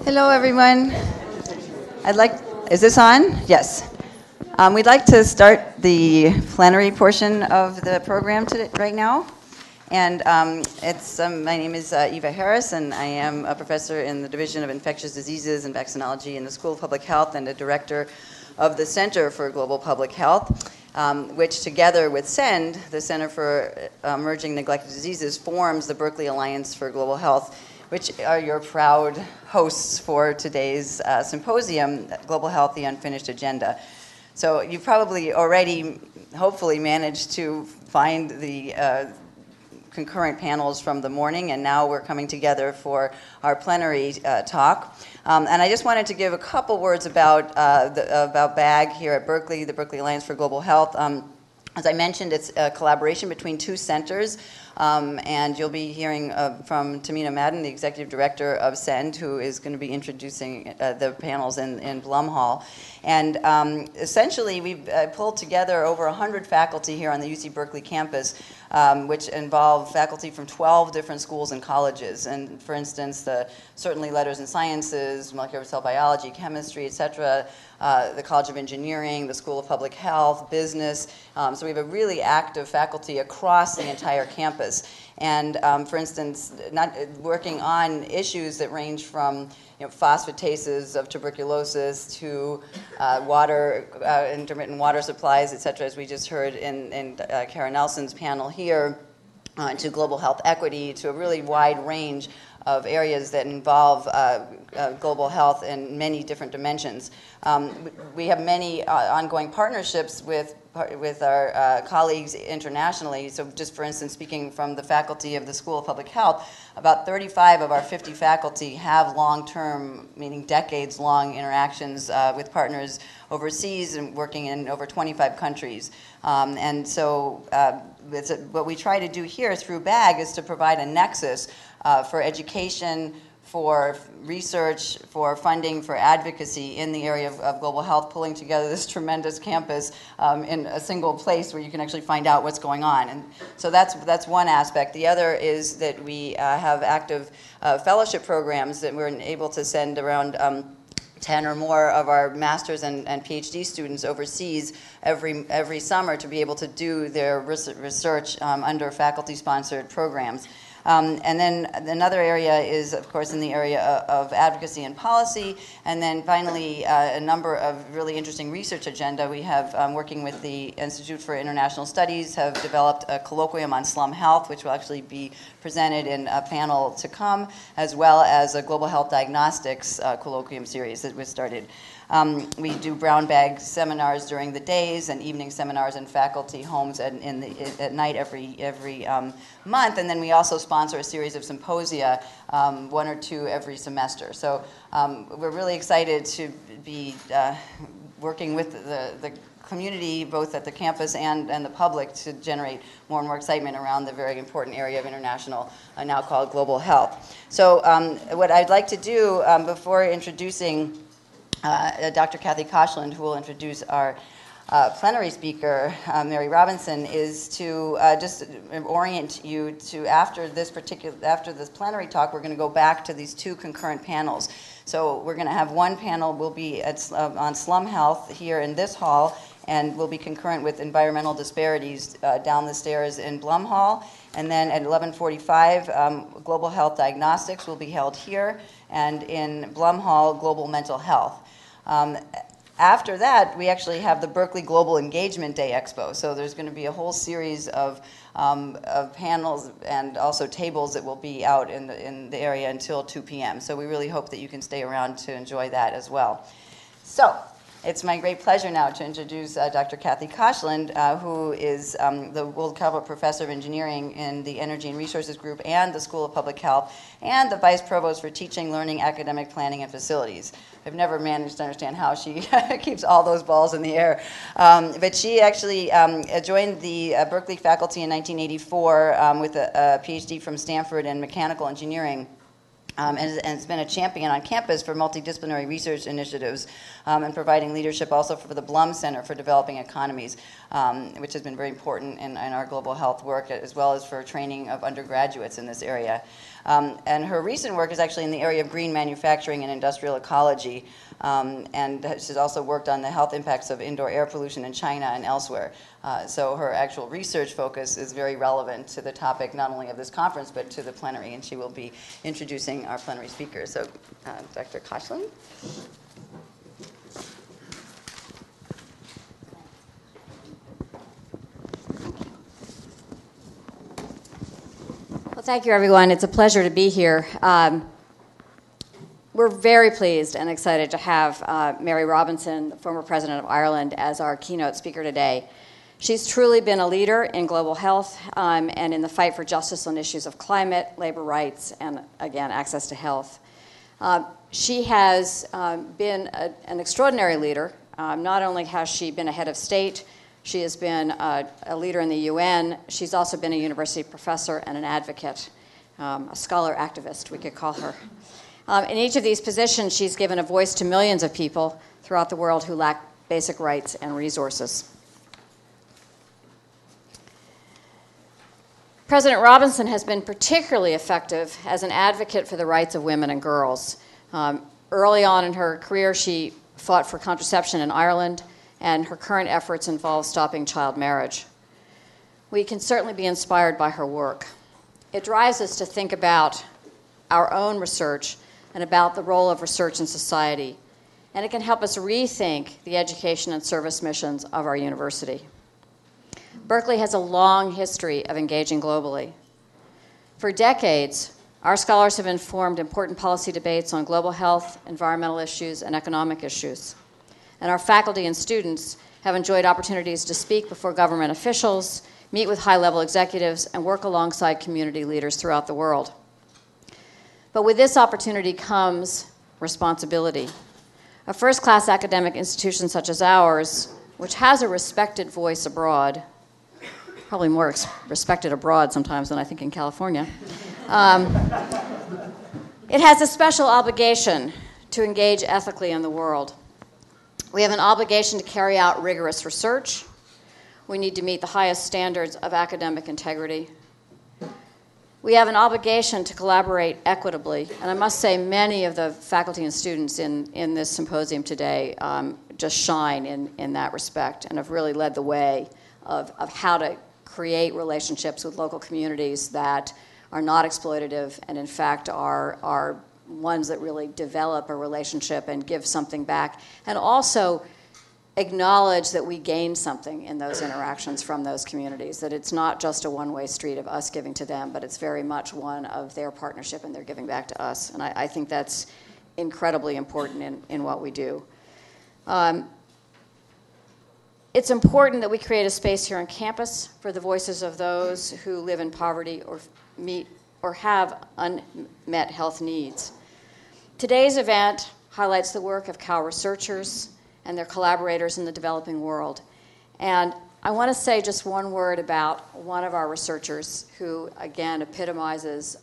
Hello, everyone. Is this on? Yes. We'd like to start the plenary portion of the program today, right now. And my name is Eva Harris, and I am a professor in the Division of Infectious Diseases and Vaccinology in the School of Public Health and a director of the Center for Global Public Health, which together with CEND, the Center for Emerging Neglected Diseases, forms the Berkeley Alliance for Global Health, which are your proud hosts for today's symposium, Global Health, the Unfinished Agenda. So you've probably already, hopefully, managed to find the concurrent panels from the morning, and now we're coming together for our plenary talk. And I just wanted to give a couple words about BAG here at Berkeley, the Berkeley Alliance for Global Health. As I mentioned, it's a collaboration between two centers, and you'll be hearing from Tamina Madden, the executive director of CEND, who is going to be introducing the panels in Blum Hall. And essentially, we've pulled together over 100 faculty here on the UC Berkeley campus, which involve faculty from 12 different schools and colleges. And for instance, certainly letters and sciences, molecular cell biology, chemistry, et cetera, the College of Engineering, the School of Public Health, business. So we have a really active faculty across the entire campus. And for instance, not working on issues that range from phosphatases of tuberculosis to intermittent water supplies, et cetera, as we just heard in Kara Nelson's panel here, to global health equity, to a really wide range of areas that involve global health in many different dimensions. We have many ongoing partnerships with our colleagues internationally. So just for instance, speaking from the faculty of the School of Public Health, about 35 of our 50 faculty have long-term, meaning decades-long interactions with partners overseas and working in over 25 countries. And so what we try to do here through BAG is to provide a nexus for education, for research, for funding, for advocacy in the area of global health, pulling together this tremendous campus in a single place where you can actually find out what's going on. And so that's one aspect. The other is that we have active fellowship programs that we're able to send around 10 or more of our master's and PhD students overseas every summer to be able to do their research under faculty-sponsored programs. And then another area is, of course, in the area of advocacy and policy. And then finally, a number of really interesting research agenda. We have, working with the Institute for International Studies, have developed a colloquium on slum health, which will actually be presented in a panel to come, as well as a global health diagnostics colloquium series that was started. We do brown bag seminars during the days and evening seminars in faculty homes at night every month, and then we also sponsor a series of symposia, one or two every semester. So we're really excited to be working with the community, both at the campus and the public, to generate more and more excitement around the very important area of international, now called global health. So what I'd like to do before introducing Dr. Kathy Koshland, who will introduce our plenary speaker, Mary Robinson, is to just orient you to after this plenary talk, we're going to go back to these two concurrent panels. So we're going to have one panel will be on slum health here in this hall, and will be concurrent with environmental disparities down the stairs in Blum Hall. And then at 11:45, global health diagnostics will be held here, and in Blum Hall, global mental health. After that, we actually have the Berkeley Global Engagement Day Expo. So there's going to be a whole series of panels and also tables that will be out in the area until 2 p.m. So we really hope that you can stay around to enjoy that as well. So it's my great pleasure now to introduce Dr. Kathy Koshland, who is the Gould Calvert Professor of Engineering in the Energy and Resources Group and the School of Public Health, and the Vice Provost for Teaching, Learning, Academic Planning, and Facilities. I've never managed to understand how she keeps all those balls in the air. But she actually joined the Berkeley faculty in 1984 with a PhD from Stanford in mechanical engineering. And has been a champion on campus for multidisciplinary research initiatives and providing leadership also for the Blum Center for Developing Economies, which has been very important in our global health work, as well as for training of undergraduates in this area. And her recent work is actually in the area of green manufacturing and industrial ecology. And she's also worked on the health impacts of indoor air pollution in China and elsewhere. So her actual research focus is very relevant to the topic not only of this conference, but to the plenary, and she will be introducing our plenary speakers. So Dr. Koshland. Well, thank you, everyone. It's a pleasure to be here. We're very pleased and excited to have Mary Robinson, the former president of Ireland, as our keynote speaker today. She's truly been a leader in global health and in the fight for justice on issues of climate, labor rights, and, again, access to health. She has been an extraordinary leader. Not only has she been a head of state, she has been a leader in the UN. She's also been a university professor and an advocate, a scholar activist, we could call her. In each of these positions, she's given a voice to millions of people throughout the world who lack basic rights and resources. President Robinson has been particularly effective as an advocate for the rights of women and girls. Early on in her career, she fought for contraception in Ireland, and her current efforts involve stopping child marriage. We can certainly be inspired by her work. It drives us to think about our own research and about the role of research in society, and it can help us rethink the education and service missions of our university. Berkeley has a long history of engaging globally. For decades, our scholars have informed important policy debates on global health, environmental issues, and economic issues. And our faculty and students have enjoyed opportunities to speak before government officials, meet with high-level executives, and work alongside community leaders throughout the world. But with this opportunity comes responsibility. A first-class academic institution such as ours, which has a respected voice abroad, probably more respected abroad sometimes than I think in California, it has a special obligation to engage ethically in the world. We have an obligation to carry out rigorous research. We need to meet the highest standards of academic integrity. We have an obligation to collaborate equitably, and I must say many of the faculty and students in this symposium today just shine in that respect and have really led the way of how to create relationships with local communities that are not exploitative and in fact are ones that really develop a relationship and give something back, and also acknowledge that we gain something in those interactions from those communities, that it's not just a one-way street of us giving to them, but it's very much one of their partnership and their giving back to us. And I think that's incredibly important in what we do. It's important that we create a space here on campus for the voices of those who live in poverty or meet or have unmet health needs. Today's event highlights the work of Cal researchers and their collaborators in the developing world. And I want to say just one word about one of our researchers who, again, epitomizes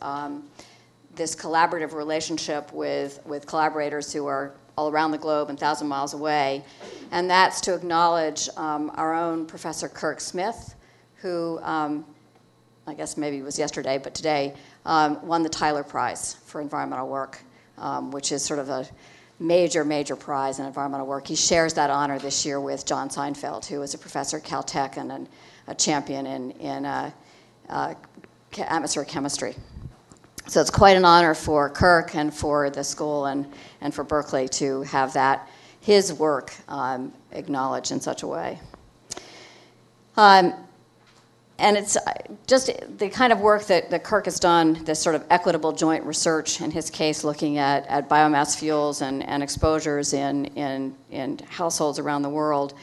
this collaborative relationship with collaborators who are all around the globe and 1,000 miles away. And that's to acknowledge our own Professor Kirk Smith, who I guess maybe it was yesterday, but today, won the Tyler Prize for environmental work, which is sort of a major, major prize in environmental work. He shares that honor this year with John Seinfeld, who is a professor at Caltech and a champion in atmospheric chemistry. So it's quite an honor for Kirk and for the school and for Berkeley to have his work acknowledged in such a way. And it's just the kind of work that Kirk has done, this sort of equitable joint research, in his case looking at biomass fuels and exposures in households around the world.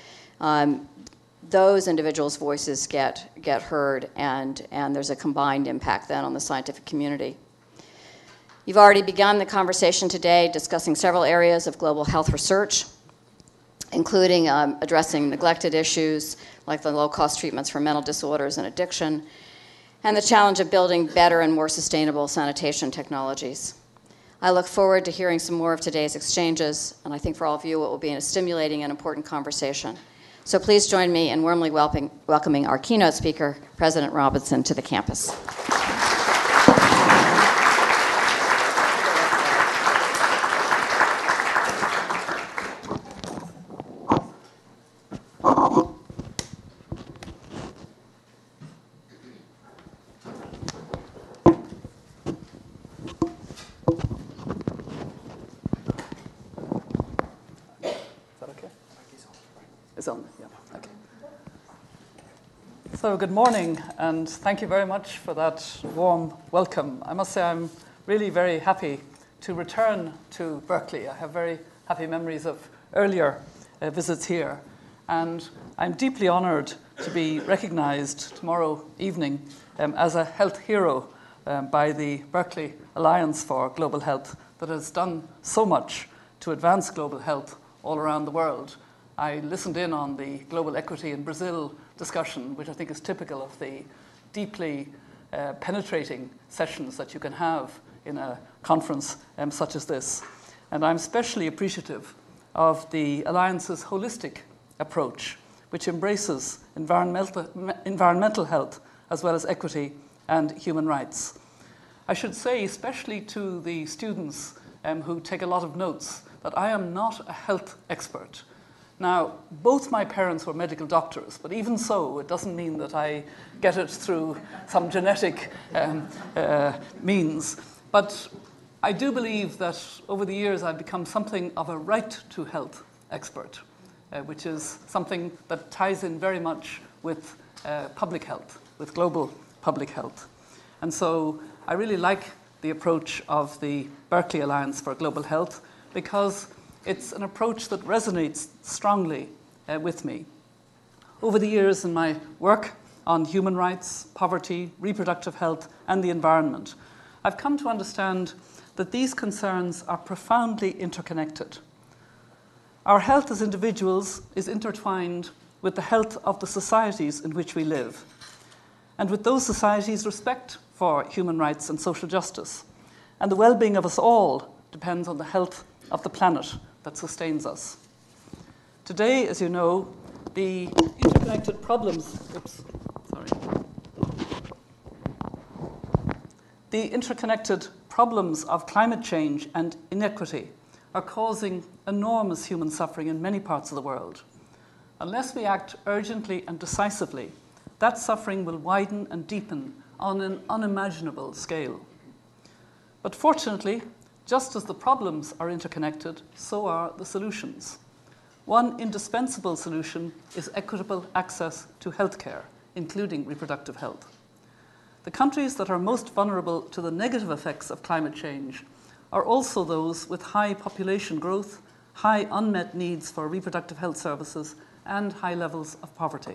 Those individuals' voices get heard, and there's a combined impact then on the scientific community. You've already begun the conversation today discussing several areas of global health research, including addressing neglected issues like the low-cost treatments for mental disorders and addiction, and the challenge of building better and more sustainable sanitation technologies. I look forward to hearing some more of today's exchanges, and I think for all of you it will be a stimulating and important conversation. So please join me in warmly welcoming our keynote speaker, President Robinson, to the campus. It's on, yeah, okay. So good morning, and thank you very much for that warm welcome. I must say I'm really very happy to return to Berkeley. I have very happy memories of earlier visits here, and I'm deeply honored to be recognized tomorrow evening as a health hero by the Berkeley Alliance for Global Health that has done so much to advance global health all around the world. I listened in on the global equity in Brazil discussion, which I think is typical of the deeply penetrating sessions that you can have in a conference such as this. And I'm especially appreciative of the Alliance's holistic approach, which embraces environmental health as well as equity and human rights. I should say, especially to the students who take a lot of notes, that I am not a health expert. Now, both my parents were medical doctors, but even so, it doesn't mean that I get it through some genetic means. But I do believe that over the years I've become something of a right to health expert, which is something that ties in very much with public health, with global public health. And so I really like the approach of the Berkeley Alliance for Global Health because it's an approach that resonates strongly with me. Over the years in my work on human rights, poverty, reproductive health, and the environment, I've come to understand that these concerns are profoundly interconnected. Our health as individuals is intertwined with the health of the societies in which we live, and with those societies' respect for human rights and social justice. And the well-being of us all depends on the health of the planet that sustains us. Today, as you know, the interconnected problems of climate change and inequity are causing enormous human suffering in many parts of the world. Unless we act urgently and decisively, that suffering will widen and deepen on an unimaginable scale. But fortunately, just as the problems are interconnected, so are the solutions. One indispensable solution is equitable access to healthcare, including reproductive health. The countries that are most vulnerable to the negative effects of climate change are also those with high population growth, high unmet needs for reproductive health services, and high levels of poverty.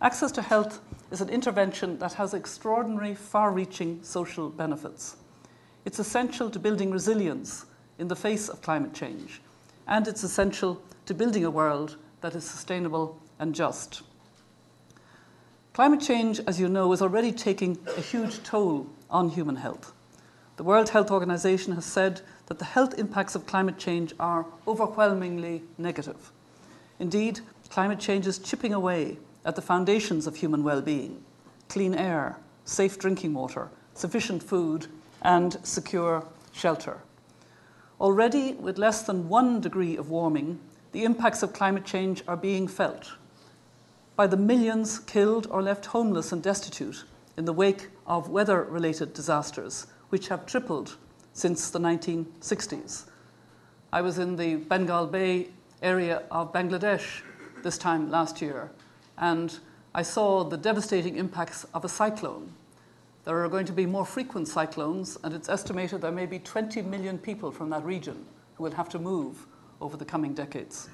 Access to health is an intervention that has extraordinary, far-reaching social benefits. It's essential to building resilience in the face of climate change, and it's essential to building a world that is sustainable and just. Climate change, as you know, is already taking a huge toll on human health. The World Health Organization has said that the health impacts of climate change are overwhelmingly negative. Indeed, climate change is chipping away at the foundations of human well-being: clean air, safe drinking water, sufficient food, and secure shelter. Already, with less than 1 degree of warming, the impacts of climate change are being felt by the millions killed or left homeless and destitute in the wake of weather-related disasters, which have tripled since the 1960s. I was in the Bengal Bay area of Bangladesh this time last year, and I saw the devastating impacts of a cyclone. There are going to be more frequent cyclones, and it's estimated there may be 20 million people from that region who will have to move over the coming decades.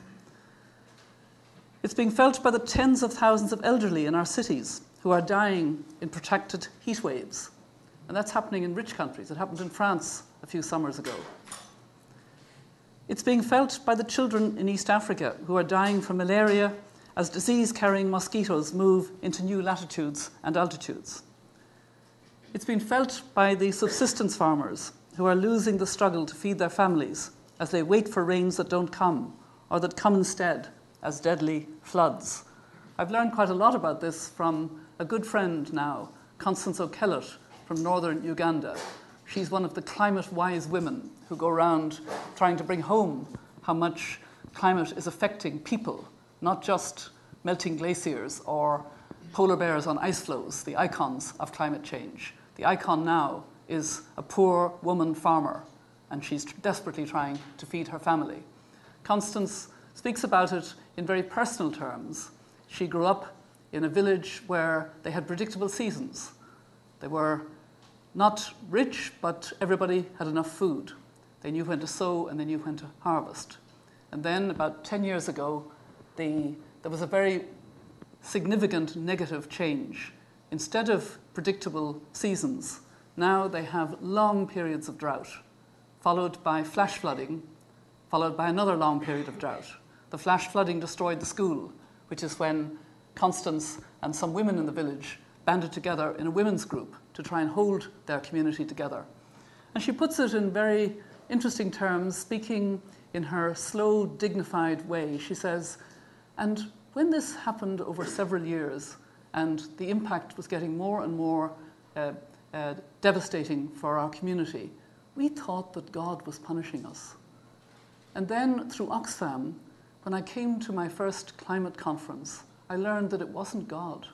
It's being felt by the tens of thousands of elderly in our cities who are dying in protracted heat waves. And that's happening in rich countries. It happened in France a few summers ago. It's being felt by the children in East Africa who are dying from malaria as disease-carrying mosquitoes move into new latitudes and altitudes. It's been felt by the subsistence farmers who are losing the struggle to feed their families as they wait for rains that don't come, or that come instead as deadly floods. I've learned quite a lot about this from a good friend now, Constance O'Kellett from northern Uganda. She's one of the climate-wise women who go around trying to bring home how much climate is affecting people, not just melting glaciers or polar bears on ice floes, the icons of climate change. The icon now is a poor woman farmer, and she's desperately trying to feed her family. Constance speaks about it in very personal terms. She grew up in a village where they had predictable seasons. They were not rich, but everybody had enough food. They knew when to sow and they knew when to harvest. And then about 10 years ago, there was a very significant negative change. Instead of predictable seasons, now they have long periods of drought, followed by flash flooding, followed by another long period of drought. The flash flooding destroyed the school, which is when Constance and some women in the village banded together in a women's group to try and hold their community together. And she puts it in very interesting terms, speaking in her slow, dignified way. She says, and when this happened over several years and the impact was getting more and more devastating for our community, we thought that God was punishing us. And then through Oxfam, when I came to my first climate conference, I learned that it wasn't God.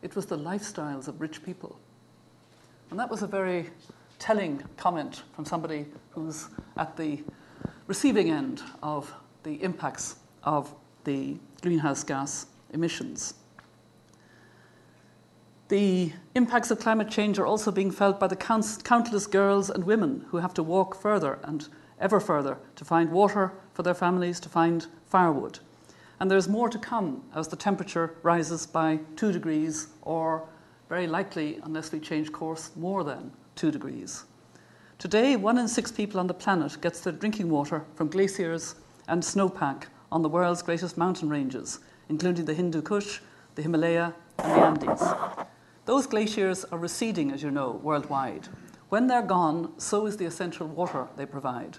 It was the lifestyles of rich people. And that was a very telling comment from somebody who's at the receiving end of the impacts of the greenhouse gas emissions. The impacts of climate change are also being felt by the countless girls and women who have to walk further and ever further to find water for their families, to find firewood. And there's more to come as the temperature rises by 2 degrees, or very likely, unless we change course, more than 2 degrees. Today, 1 in 6 people on the planet gets their drinking water from glaciers and snowpack on the world's greatest mountain ranges, including the Hindu Kush, the Himalaya, and the Andes. Those glaciers are receding, as you know, worldwide. When they're gone, so is the essential water they provide.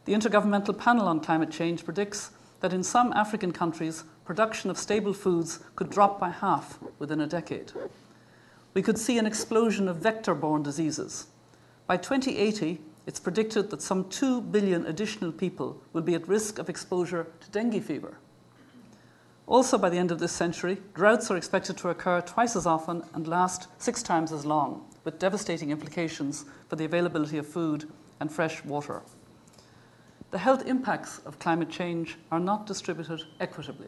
The Intergovernmental Panel on Climate Change predicts that in some African countries, production of stable foods could drop by half within a decade. We could see an explosion of vector-borne diseases. By 2080, it's predicted that some 2 billion additional people will be at risk of exposure to dengue fever. Also, by the end of this century, droughts are expected to occur twice as often and last 6 times as long, with devastating implications for the availability of food and fresh water. The health impacts of climate change are not distributed equitably.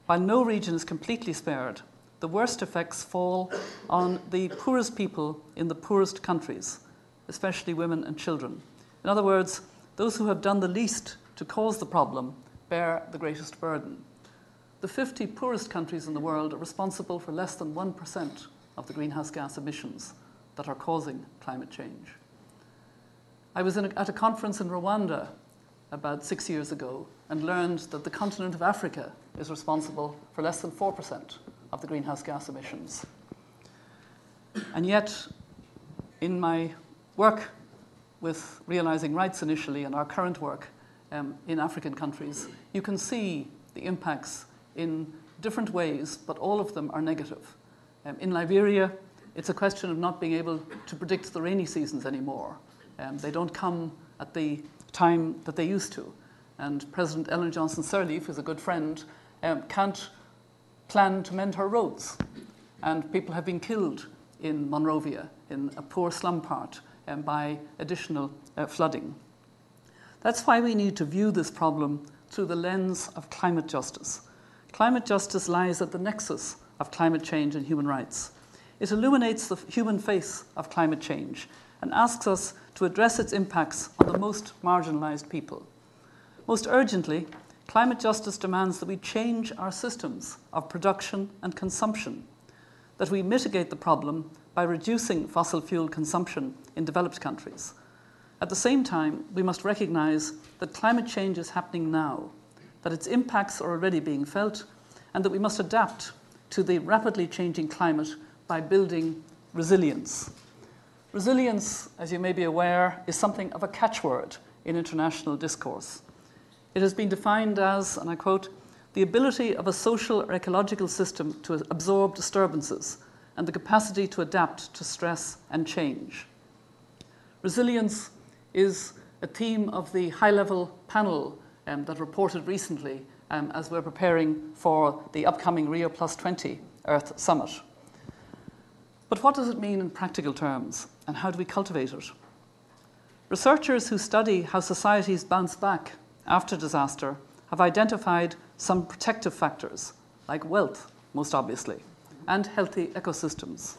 While no region is completely spared, the worst effects fall on the poorest people in the poorest countries, especially women and children. In other words, those who have done the least to cause the problem bear the greatest burden. The 50 poorest countries in the world are responsible for less than 1% of the greenhouse gas emissions that are causing climate change. I was at a conference in Rwanda about 6 years ago and learned that the continent of Africa is responsible for less than 4% of the greenhouse gas emissions. And yet, in my work with Realising Rights initially and our current work in African countries, you can see the impacts in different ways, but all of them are negative. In Liberia, it's a question of not being able to predict the rainy seasons anymore. They don't come at the time that they used to. And President Ellen Johnson Sirleaf, who's a good friend, can't plan to mend her roads. And people have been killed in Monrovia, in a poor slum part, by additional flooding. That's why we need to view this problem through the lens of climate justice. Climate justice lies at the nexus of climate change and human rights. It illuminates the human face of climate change and asks us to address its impacts on the most marginalized people. Most urgently, climate justice demands that we change our systems of production and consumption, that we mitigate the problem by reducing fossil fuel consumption in developed countries. At the same time, we must recognize that climate change is happening now, that its impacts are already being felt, and that we must adapt to the rapidly changing climate by building resilience. Resilience, as you may be aware, is something of a catchword in international discourse. It has been defined as, and I quote, the ability of a social or ecological system to absorb disturbances and the capacity to adapt to stress and change. Resilience is a theme of the high-level panel that reported recently as we're preparing for the upcoming Rio +20 Earth Summit. But what does it mean in practical terms, and how do we cultivate it? Researchers who study how societies bounce back after disaster have identified some protective factors, like wealth, most obviously, and healthy ecosystems.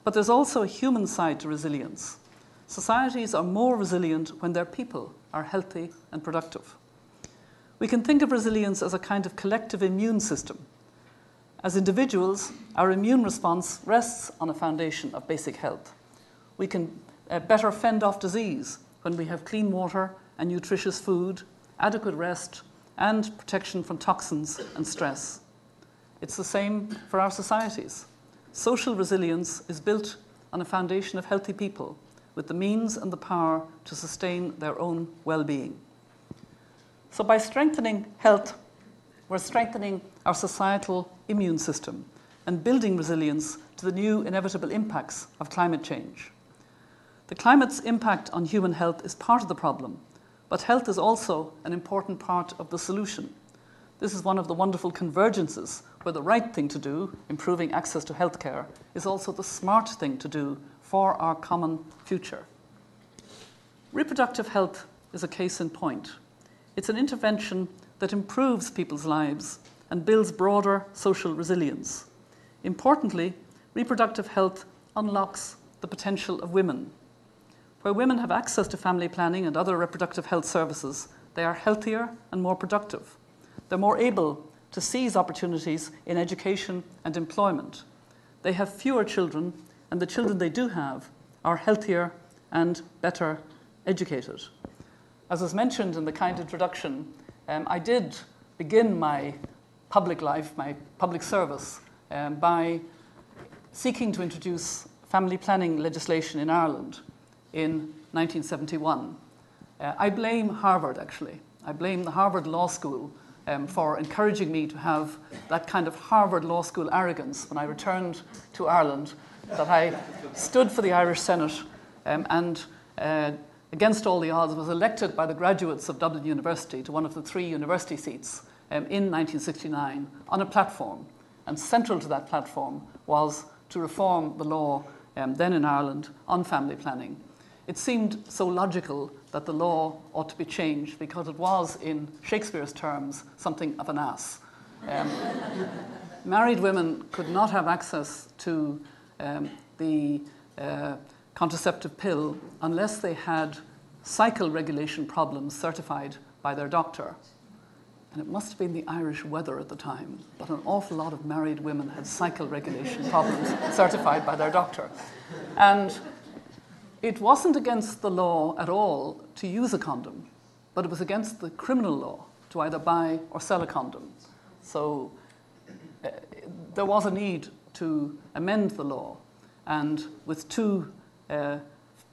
But there's also a human side to resilience. Societies are more resilient when their people are healthy and productive. We can think of resilience as a kind of collective immune system. As individuals, our immune response rests on a foundation of basic health. We can better fend off disease when we have clean water and nutritious food, adequate rest, and protection from toxins and stress. It's the same for our societies. Social resilience is built on a foundation of healthy people with the means and the power to sustain their own well-being. So by strengthening health, we're strengthening our societal immune system and building resilience to the new inevitable impacts of climate change. The climate's impact on human health is part of the problem, but health is also an important part of the solution. This is one of the wonderful convergences where the right thing to do, improving access to healthcare, is also the smart thing to do for our common future. Reproductive health is a case in point. It's an intervention that improves people's lives and builds broader social resilience. Importantly, reproductive health unlocks the potential of women. Where women have access to family planning and other reproductive health services, they are healthier and more productive. They're more able to seize opportunities in education and employment. They have fewer children, and the children they do have are healthier and better educated. As was mentioned in the kind introduction, I did begin my public life, my public service, by seeking to introduce family planning legislation in Ireland in 1971. I blame Harvard, actually. I blame the Harvard Law School for encouraging me to have that kind of Harvard Law School arrogance when I returned to Ireland, that I stood for the Irish Senate and against all the odds was elected by the graduates of Dublin University to one of the 3 university seats in 1969 on a platform. And central to that platform was to reform the law then in Ireland on family planning. It seemed so logical that the law ought to be changed because it was, in Shakespeare's terms, something of an ass. Married women could not have access to the contraceptive pill unless they had cycle regulation problems certified by their doctor. And it must have been the Irish weather at the time, but an awful lot of married women had cycle regulation problems certified by their doctor. And it wasn't against the law at all to use a condom, but it was against the criminal law to either buy or sell a condom. So there was a need to amend the law. And with 2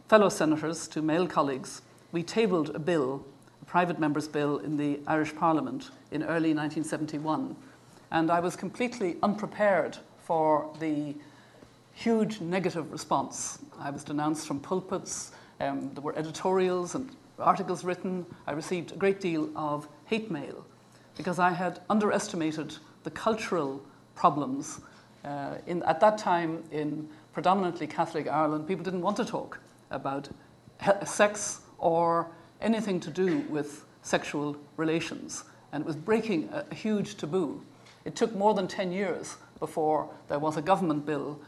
fellow senators, 2 male colleagues, we tabled a bill, a private member's bill in the Irish Parliament in early 1971. And I was completely unprepared for the huge negative response. I was denounced from pulpits, there were editorials and articles written. I received a great deal of hate mail because I had underestimated the cultural problems. At that time, in predominantly Catholic Ireland, people didn't want to talk about sex or anything to do with sexual relations. And it was breaking a huge taboo. It took more than 10 years before there was a government bill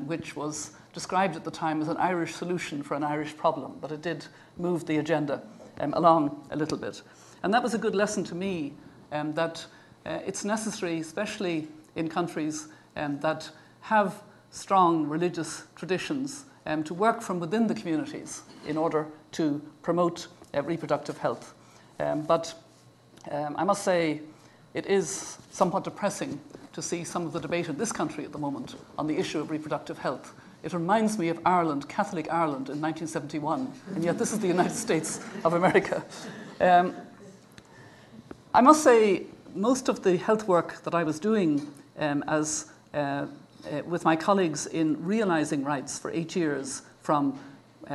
which was described at the time as an Irish solution for an Irish problem, but it did move the agenda along a little bit. And that was a good lesson to me that it's necessary, especially in countries that have strong religious traditions, to work from within the communities in order to promote reproductive health. But I must say it is somewhat depressing to see some of the debate in this country at the moment on the issue of reproductive health. It reminds me of Ireland, Catholic Ireland in 1971, and yet this is the United States of America. I must say most of the health work that I was doing with my colleagues in realizing rights for 8 years from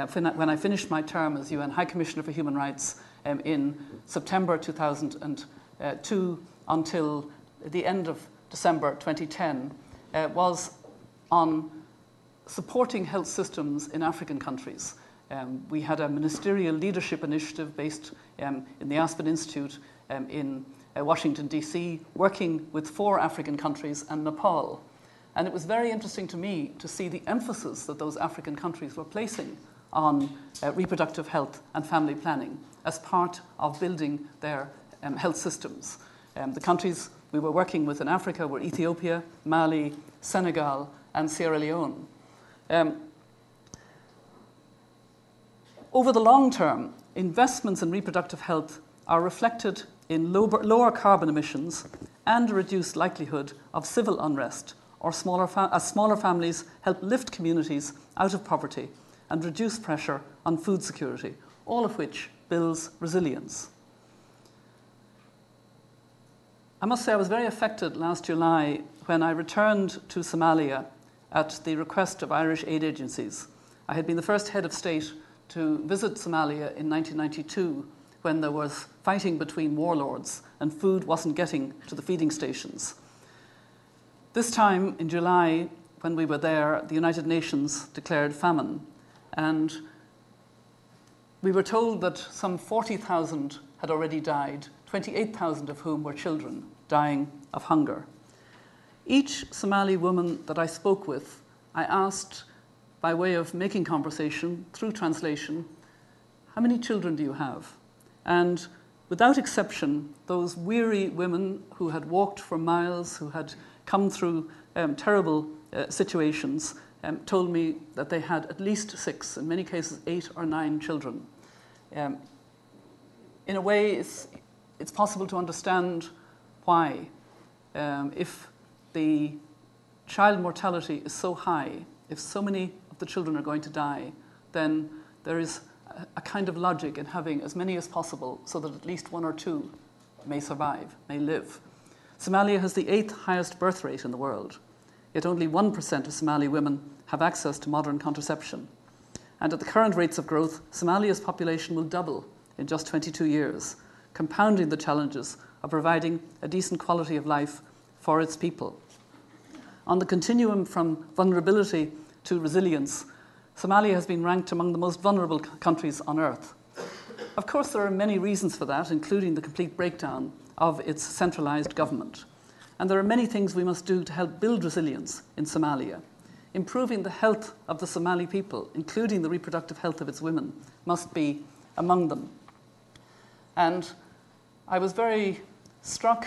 when I finished my term as UN High Commissioner for Human Rights in September 2002 until the end of December 2010 was on supporting health systems in African countries. We had a ministerial leadership initiative based in the Aspen Institute in Washington, D.C., working with 4 African countries and Nepal. And it was very interesting to me to see the emphasis that those African countries were placing on reproductive health and family planning as part of building their health systems. The countries we were working with in Africa were Ethiopia, Mali, Senegal, and Sierra Leone. Over the long term, investments in reproductive health are reflected in lower carbon emissions and a reduced likelihood of civil unrest, or as smaller families help lift communities out of poverty and reduce pressure on food security, all of which builds resilience. I must say I was very affected last July when I returned to Somalia at the request of Irish aid agencies. I had been the first head of state to visit Somalia in 1992 when there was fighting between warlords and food wasn't getting to the feeding stations. This time in July, when we were there, the United Nations declared famine, and we were told that some 40,000 had already died, 28,000 of whom were children dying of hunger. Each Somali woman that I spoke with, I asked, by way of making conversation through translation, how many children do you have? And without exception, those weary women who had walked for miles, who had come through terrible situations, told me that they had at least 6, in many cases 8 or 9 children. In a way, it's possible to understand why. If the child mortality is so high, if so many of the children are going to die, then there is a kind of logic in having as many as possible so that at least 1 or 2 may survive, may live. Somalia has the 8th highest birth rate in the world, yet only 1% of Somali women have access to modern contraception. And at the current rates of growth, Somalia's population will double in just 22 years, compounding the challenges of providing a decent quality of life for its people. On the continuum from vulnerability to resilience, Somalia has been ranked among the most vulnerable countries on earth. Of course, there are many reasons for that, including the complete breakdown of its centralized government. And there are many things we must do to help build resilience in Somalia. Improving the health of the Somali people, including the reproductive health of its women, must be among them. And I was very struck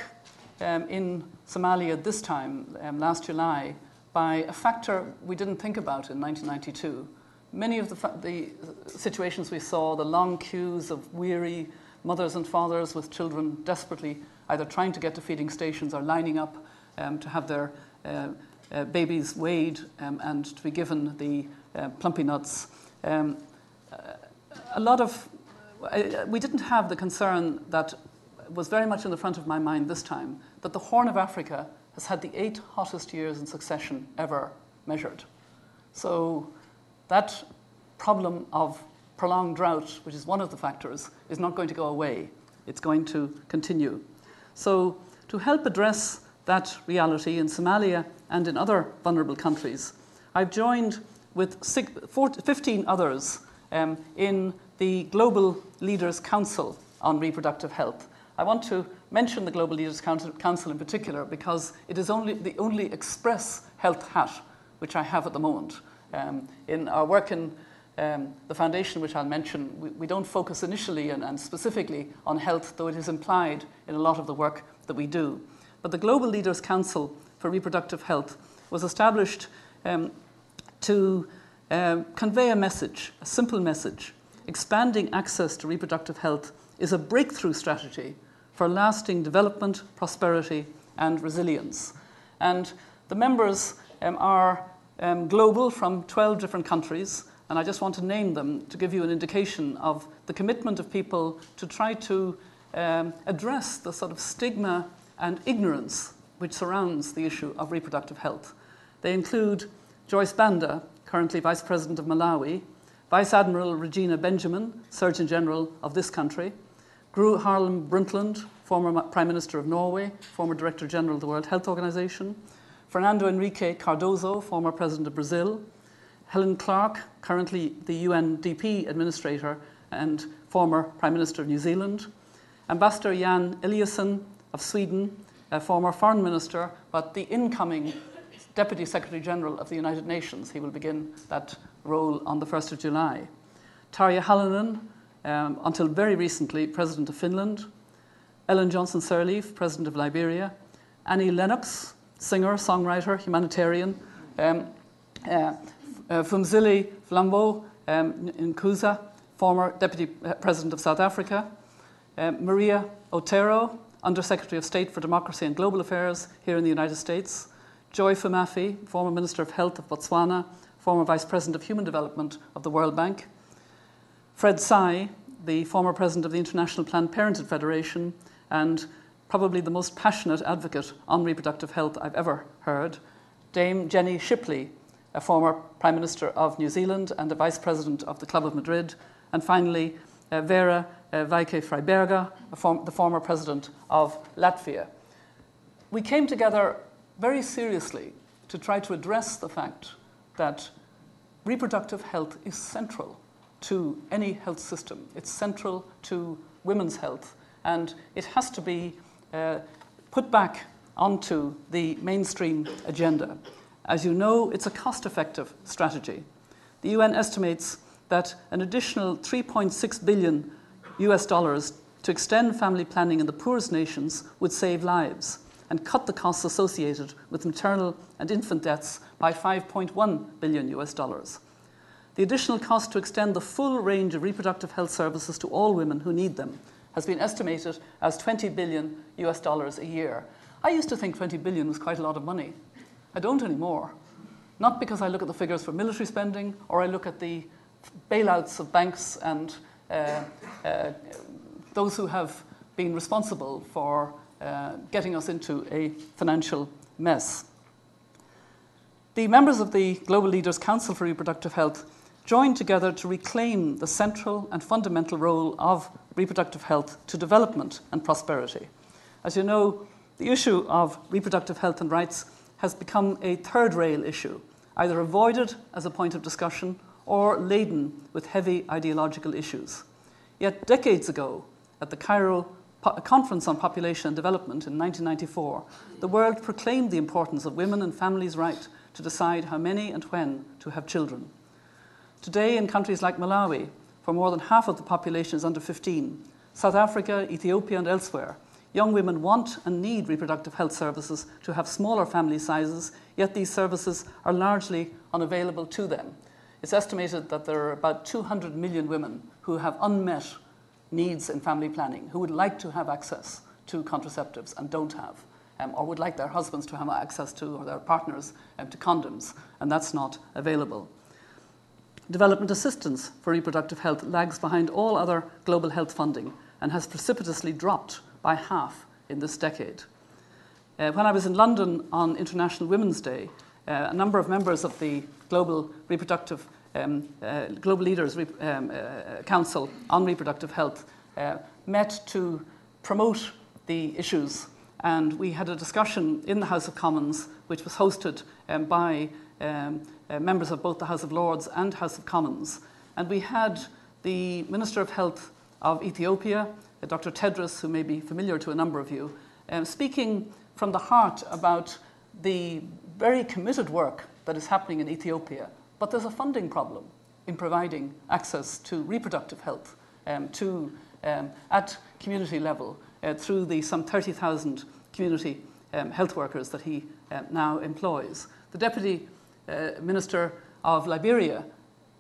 in Somalia this time, last July, by a factor we didn't think about in 1992. Many of the situations we saw, the long queues of weary mothers and fathers with children desperately either trying to get to feeding stations or lining up to have their babies weighed and to be given the plumpy nuts. We didn't have the concern that was very much in the front of my mind this time, that the Horn of Africa has had the 8 hottest years in succession ever measured. So that problem of prolonged drought, which is one of the factors, is not going to go away. It's going to continue. So to help address that reality in Somalia and in other vulnerable countries, I've joined with 15 others in the Global Leaders Council on Reproductive Health. I want to mention the Global Leaders Council in particular because it is the only express health hat which I have at the moment. In our work in the foundation, which I'll mention, we don't focus initially and specifically on health, though it is implied in a lot of the work that we do. But the Global Leaders Council for Reproductive Health was established to convey a message, a simple message. Expanding access to reproductive health is a breakthrough strategy for lasting development, prosperity, and resilience. And the members are global from 12 different countries, and I just want to name them to give you an indication of the commitment of people to try to address the sort of stigma and ignorance which surrounds the issue of reproductive health. They include Joyce Banda, currently Vice President of Malawi, Vice Admiral Regina Benjamin, Surgeon General of this country, Gro Harlem Brundtland, former Prime Minister of Norway, former Director General of the World Health Organization, Fernando Henrique Cardoso, former President of Brazil, Helen Clark, currently the UNDP Administrator and former Prime Minister of New Zealand, Ambassador Jan Eliasson, of Sweden, a former foreign minister, but the incoming Deputy Secretary General of the United Nations. He will begin that role on the 1st of July. Tarja Halonen, until very recently, President of Finland. Ellen Johnson Sirleaf, President of Liberia. Annie Lennox, singer, songwriter, humanitarian. Phumzile Mlambo Nkuza, former Deputy President of South Africa. Maria Otero, Undersecretary of State for Democracy and Global Affairs here in the United States. Joy Fumafi, former Minister of Health of Botswana, former Vice President of Human Development of the World Bank. Fred Tsai, the former President of the International Planned Parenthood Federation, and probably the most passionate advocate on reproductive health I've ever heard. Dame Jenny Shipley, a former Prime Minister of New Zealand and the Vice President of the Club of Madrid. And finally, Vera Vaike Freiberga, the former President of Latvia. We came together very seriously to try to address the fact that reproductive health is central to any health system. It's central to women's health, and it has to be put back onto the mainstream agenda. As you know, it's a cost-effective strategy. The UN estimates that an additional $3.6 billion to extend family planning in the poorest nations would save lives and cut the costs associated with maternal and infant deaths by $5.1 billion. The additional cost to extend the full range of reproductive health services to all women who need them has been estimated as $20 billion a year. I used to think 20 billion was quite a lot of money. I don't anymore. Not because I look at the figures for military spending or I look at the bailouts of banks and those who have been responsible for getting us into a financial mess. The members of the Global Leaders Council for Reproductive Health joined together to reclaim the central and fundamental role of reproductive health to development and prosperity. As you know, the issue of reproductive health and rights has become a third-rail issue, either avoided as a point of discussion or laden with heavy ideological issues. Yet decades ago, at the Cairo Conference on Population and Development in 1994, the world proclaimed the importance of women and families' right to decide how many and when to have children. Today, in countries like Malawi, where more than half of the population is under 15, South Africa, Ethiopia, and elsewhere, young women want and need reproductive health services to have smaller family sizes, yet these services are largely unavailable to them. It's estimated that there are about 200 million women who have unmet needs in family planning, who would like to have access to contraceptives and don't have, or would like their husbands to have access to, or their partners to condoms, and that's not available. Development assistance for reproductive health lags behind all other global health funding and has precipitously dropped by half in this decade. When I was in London on International Women's Day, a number of members of the Global Reproductive Global Leaders Council on Reproductive Health met to promote the issues, and we had a discussion in the House of Commons which was hosted by members of both the House of Lords and House of Commons. And we had the Minister of Health of Ethiopia, Dr. Tedros, who may be familiar to a number of you, speaking from the heart about the very committed work that is happening in Ethiopia. But there's a funding problem in providing access to reproductive health at community level through the some 30,000 community health workers that he now employs. The Deputy Minister of Liberia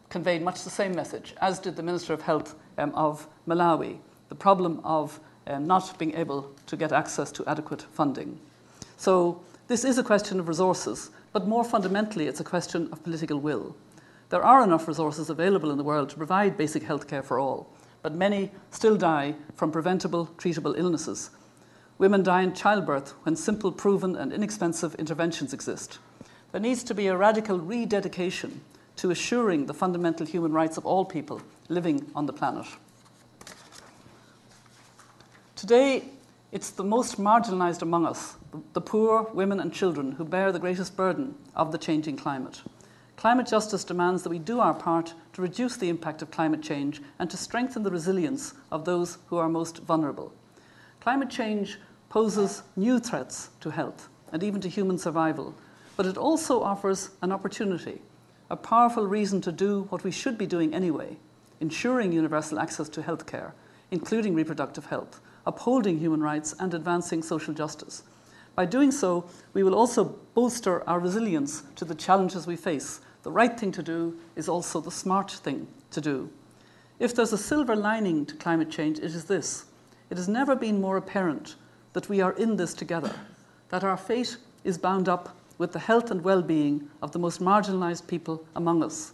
conveyed much the same message, as did the Minister of Health of Malawi, the problem of not being able to get access to adequate funding. So this is a question of resources, but more fundamentally, it's a question of political will. There are enough resources available in the world to provide basic health care for all, but many still die from preventable, treatable illnesses. Women die in childbirth when simple, proven, and inexpensive interventions exist. There needs to be a radical rededication to assuring the fundamental human rights of all people living on the planet. Today, it's the most marginalized among us, the poor, women and children, who bear the greatest burden of the changing climate. Climate justice demands that we do our part to reduce the impact of climate change and to strengthen the resilience of those who are most vulnerable. Climate change poses new threats to health and even to human survival, but it also offers an opportunity, a powerful reason to do what we should be doing anyway, ensuring universal access to health care, including reproductive health, upholding human rights and advancing social justice. By doing so, we will also bolster our resilience to the challenges we face. The right thing to do is also the smart thing to do. If there's a silver lining to climate change, it is this. It has never been more apparent that we are in this together, that our fate is bound up with the health and well-being of the most marginalized people among us.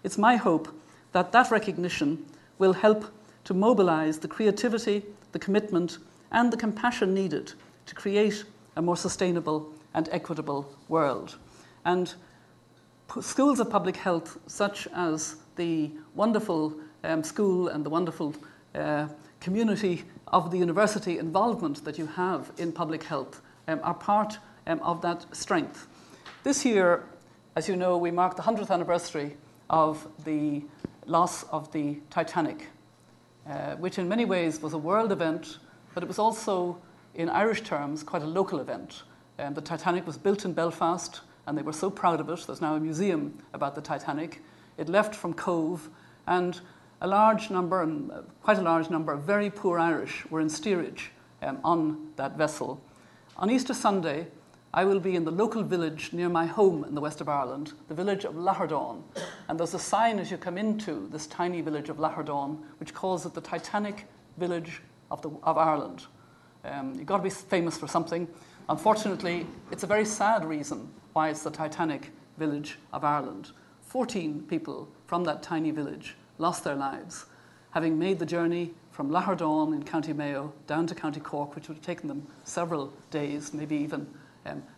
It's my hope that that recognition will help to mobilize the creativity, the commitment, and the compassion needed to create a more sustainable and equitable world. And schools of public health, such as the wonderful school and the wonderful community of the university involvement that you have in public health, are part of that strength. This year, as you know, we mark the 100th anniversary of the loss of the Titanic, which in many ways was a world event, but it was also, in Irish terms, quite a local event. The Titanic was built in Belfast, and they were so proud of it. There's now a museum about the Titanic. It left from Cove, and quite a large number of very poor Irish were in steerage on that vessel. On Easter Sunday, I will be in the local village near my home in the west of Ireland, the village of Lahardán. And there's a sign as you come into this tiny village of Lahardán, which calls it the Titanic Village of Ireland. You've got to be famous for something. Unfortunately, it's a very sad reason why it's the Titanic Village of Ireland. 14 people from that tiny village lost their lives, having made the journey from Lahardán in County Mayo down to County Cork, which would have taken them several days, maybe even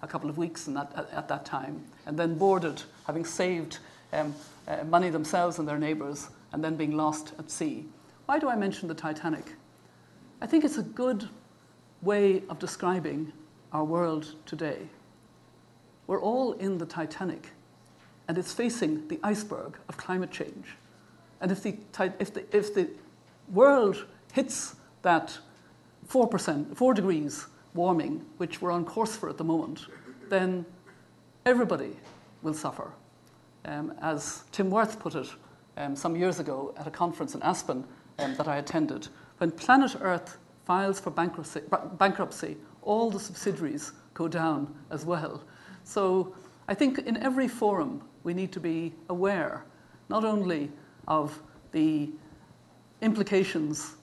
a couple of weeks at that time, and then boarded, having saved money themselves and their neighbours, and then being lost at sea. Why do I mention the Titanic? I think it's a good way of describing our world today. We're all in the Titanic, and it's facing the iceberg of climate change. And if the world hits that 4 degrees warming, which we're on course for at the moment, then everybody will suffer. As Tim Wirth put it some years ago at a conference in Aspen that I attended, when planet Earth files for bankruptcy, all the subsidiaries go down as well. So I think in every forum we need to be aware not only of the implications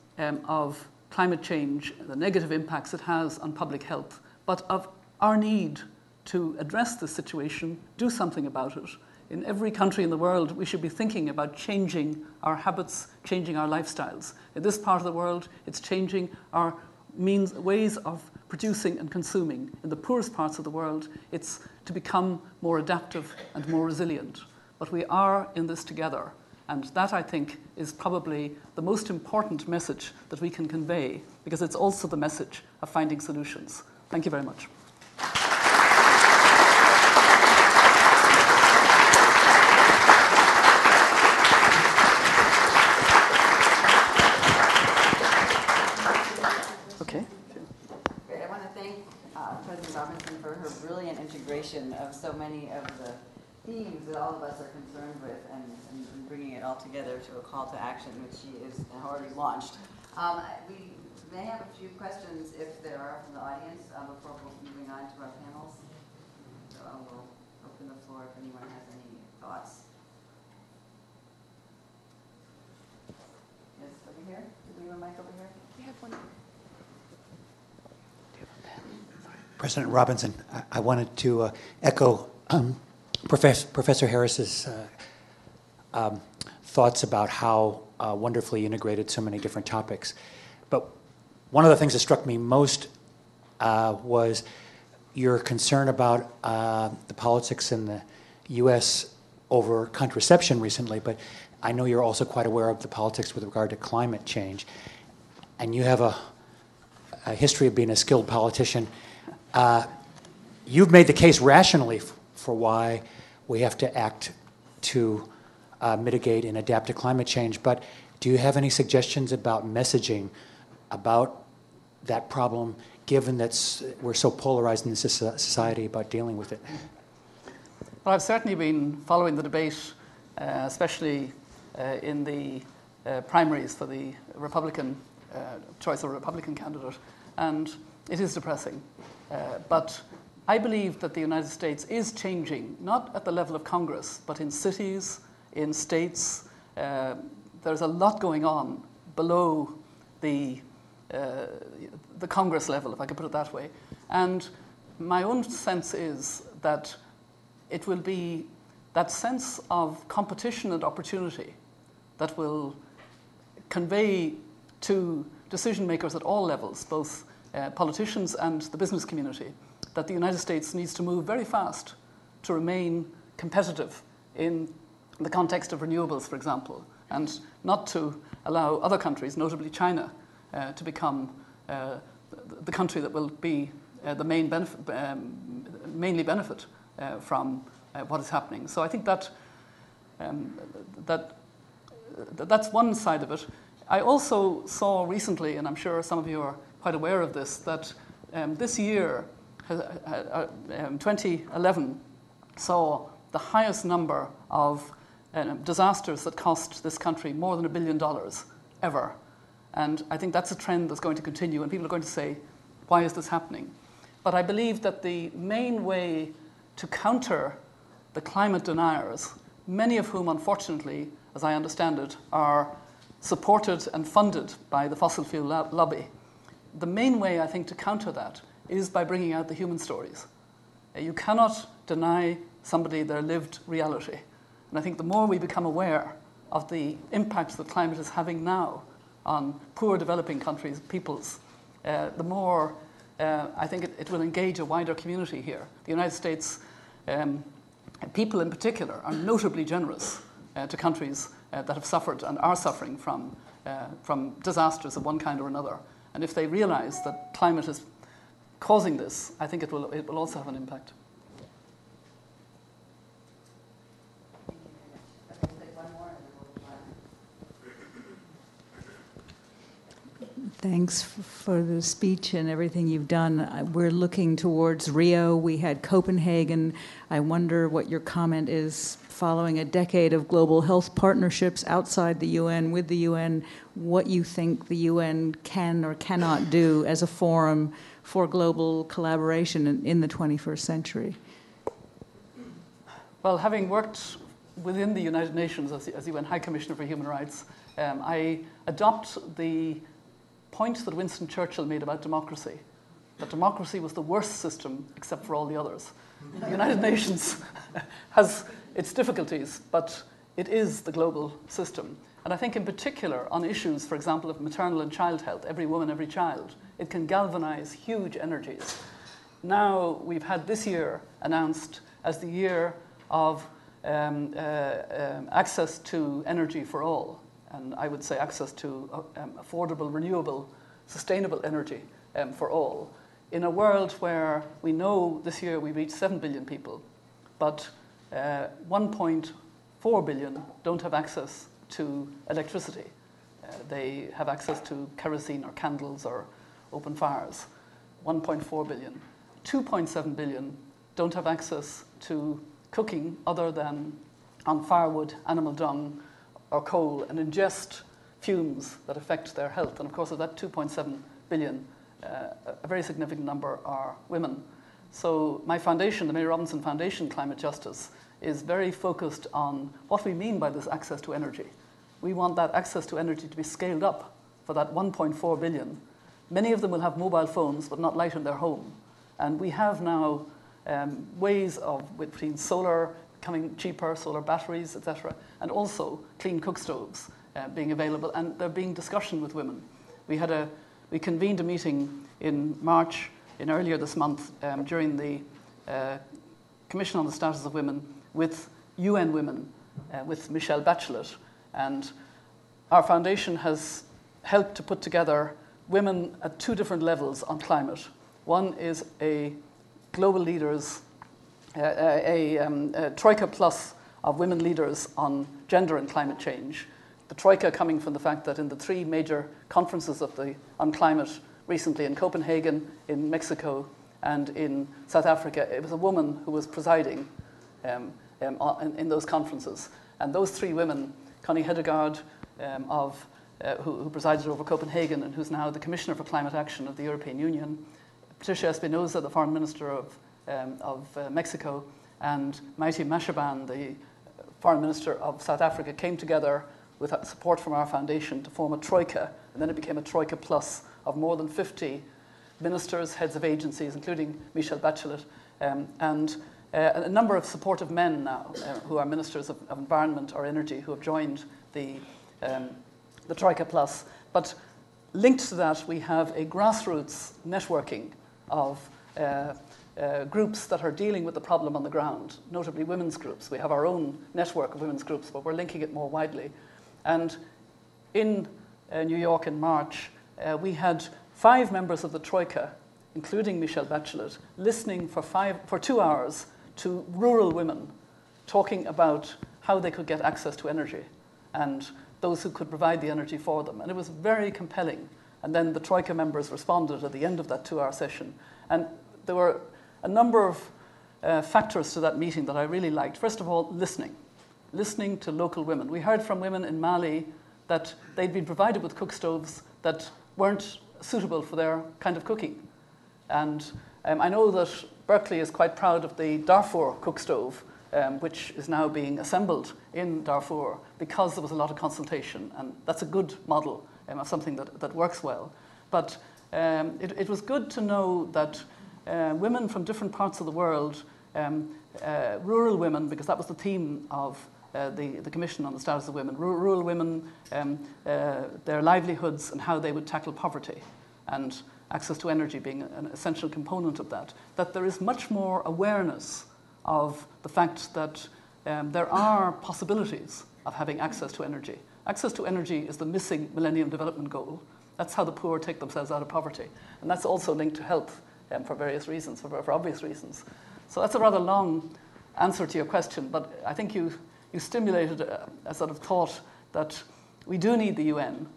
of climate change, the negative impacts it has on public health, but of our need to address this situation, do something about it. In every country in the world, we should be thinking about changing our habits, changing our lifestyles. In this part of the world, it's changing our ways of producing and consuming. In the poorest parts of the world, it's to become more adaptive and more resilient. But we are in this together. And that, I think, is probably the most important message that we can convey, because it's also the message of finding solutions. Thank you very much. Okay. Great. I want to thank President Robinson for her brilliant integration of so many of the themes that all of us are concerned with, and bringing it all together to a call to action, which she has already launched. We may have a few questions, if there are, from the audience, before moving on to our panels. So I will open the floor if anyone has any thoughts. Yes, over here? Do we have a mic over here? We have one. President Robinson, I wanted to echo Professor Harris's thoughts about how wonderfully integrated so many different topics. But one of the things that struck me most was your concern about the politics in the U.S. over contraception recently, but I know you're also quite aware of the politics with regard to climate change. And you have a history of being a skilled politician. You've made the case rationally for why we have to act to mitigate and adapt to climate change, but do you have any suggestions about messaging about that problem given that we're so polarized in this society about dealing with it? Well, I've certainly been following the debate, especially in the primaries for the Republican choice of a Republican candidate, and it is depressing. But I believe that the United States is changing, not at the level of Congress, but in cities, in states. There's a lot going on below the Congress level, if I could put it that way. And my own sense is that it will be that sense of competition and opportunity that will convey to decision makers at all levels, both politicians and the business community, that the United States needs to move very fast to remain competitive in the context of renewables, for example, and not to allow other countries, notably China, to become the country that will be the mainly benefit from what is happening. So I think that that's one side of it. I also saw recently, and I'm sure some of you are quite aware of this, that this year, 2011, saw the highest number of disasters that cost this country more than $1 billion ever. And I think that's a trend that's going to continue, and people are going to say, why is this happening? But I believe that the main way to counter the climate deniers, many of whom, unfortunately, as I understand it, are supported and funded by the fossil fuel lobby, the main way, I think, to counter that is by bringing out the human stories. You cannot deny somebody their lived reality. And I think the more we become aware of the impacts that climate is having now on poor developing countries, peoples, the more I think it will engage a wider community here. The United States, people in particular, are notably generous to countries that have suffered and are suffering from disasters of one kind or another. And if they realize that climate is causing this, I think it will also have an impact. Thanks for the speech and everything you've done. We're looking towards Rio. We had Copenhagen. I wonder what your comment is following a decade of global health partnerships outside the UN, with the UN, what you think the UN can or cannot do as a forum for global collaboration in the 21st century. Well, having worked within the United Nations as UN High Commissioner for Human Rights, I adopt the point that Winston Churchill made about democracy, that democracy was the worst system except for all the others. The United Nations has its difficulties, but it is the global system. And I think in particular on issues, for example, of maternal and child health, every woman, every child, it can galvanize huge energies. Now we've had this year announced as the year of access to energy for all. And I would say access to affordable, renewable, sustainable energy for all. In a world where we know this year we reached 7 billion people, but 1.4 billion don't have access to electricity. They have access to kerosene or candles or open fires. 1.4 billion. 2.7 billion don't have access to cooking other than on firewood, animal dung, or coal, and ingest fumes that affect their health. And of course, of that 2.7 billion, a very significant number are women. So my foundation, the Mary Robinson Foundation Climate Justice, is very focused on what we mean by this access to energy. We want that access to energy to be scaled up for that 1.4 billion. Many of them will have mobile phones, but not light in their home. And we have now ways of, between solar becoming cheaper, solar batteries, etc., and also clean cook stoves being available, and there being discussion with women. We convened a meeting in March, earlier this month, during the Commission on the Status of Women with UN Women, with Michelle Bachelet, and our foundation has helped to put together women at two different levels on climate. One is a global leaders, a Troika plus of women leaders on gender and climate change. The Troika coming from the fact that in the three major conferences on climate recently in Copenhagen, in Mexico, and in South Africa. It was a woman who was presiding in those conferences. And those three women, Connie Hedegaard, who presided over Copenhagen and who's now the Commissioner for Climate Action of the European Union, Patricia Espinosa, the Foreign Minister of Mexico, and Maite Mashaban, the Foreign Minister of South Africa, came together with support from our foundation to form a troika, and then it became a troika plus of more than 50 ministers, heads of agencies, including Michelle Bachelet, and a number of supportive men now who are ministers of environment or energy who have joined the Troika Plus. But linked to that, we have a grassroots networking of groups that are dealing with the problem on the ground, notably women's groups. We have our own network of women's groups, but we're linking it more widely. And in New York in March, we had 5 members of the Troika, including Michelle Bachelet, listening for 2 hours to rural women talking about how they could get access to energy and those who could provide the energy for them. And it was very compelling. And then the Troika members responded at the end of that 2-hour session. And there were a number of factors to that meeting that I really liked. First of all, listening to local women. We heard from women in Mali that they'd been provided with cook stoves that weren't suitable for their kind of cooking. And I know that Berkeley is quite proud of the Darfur cook stove, which is now being assembled in Darfur because there was a lot of consultation. And that's a good model of something that works well. But it was good to know that women from different parts of the world, rural women, because that was the theme of the Commission on the Status of Women, rural women, their livelihoods and how they would tackle poverty, and access to energy being an essential component of that, that there is much more awareness of the fact that there are possibilities of having access to energy. Access to energy is the missing Millennium Development Goal. That's how the poor take themselves out of poverty. And that's also linked to health for various reasons, for obvious reasons. So that's a rather long answer to your question, but I think you stimulated a sort of thought that we do need the UN.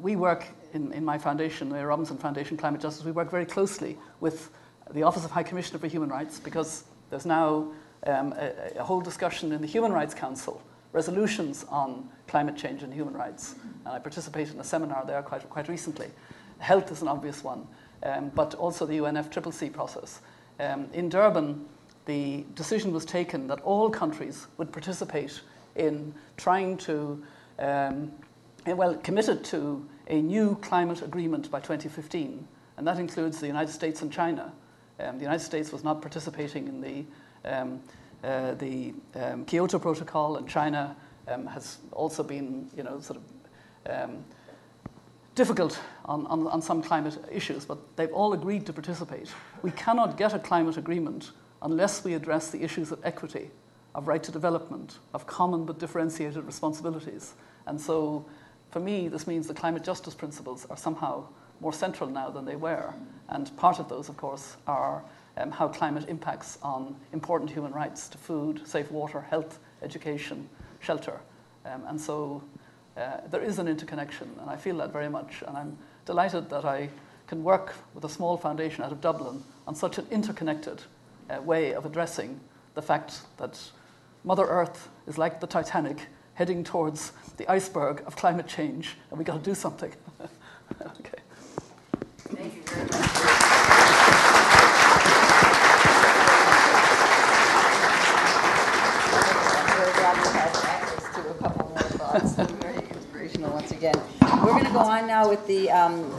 We work in my foundation, the Robinson Foundation Climate Justice, we work very closely with the Office of High Commissioner for Human Rights, because there's now a whole discussion in the Human Rights Council, resolutions on climate change and human rights. And I participated in a seminar there quite recently. Health is an obvious one, but also the UNFCCC process. In Durban, the decision was taken that all countries would participate in trying to, committed to a new climate agreement by 2015, and that includes the United States and China. The United States was not participating in the Kyoto Protocol, and China has also been, difficult on some climate issues, but they've all agreed to participate. We cannot get a climate agreement unless we address the issues of equity, of right to development, of common but differentiated responsibilities. And so, for me, this means the climate justice principles are somehow more central now than they were. And part of those, of course, are how climate impacts on important human rights to food, safe water, health, education, shelter. And so there is an interconnection, and I feel that very much. And I'm delighted that I can work with a small foundation out of Dublin on such an interconnected way of addressing the fact that Mother Earth is like the Titanic, heading towards the iceberg of climate change, and we've got to do something. Okay. Thank you very much. I'm very glad we had access to a couple more thoughts. Very inspirational once again. We're going to go on now with the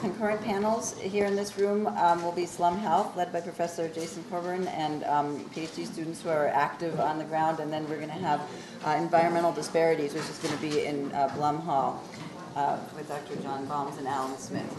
concurrent panels. Here in this room will be Slum Health, led by Professor Jason Coburn and PhD students who are active on the ground. And then we're going to have Environmental Disparities, which is going to be in Blum Hall with Dr. John Baums and Alan Smith.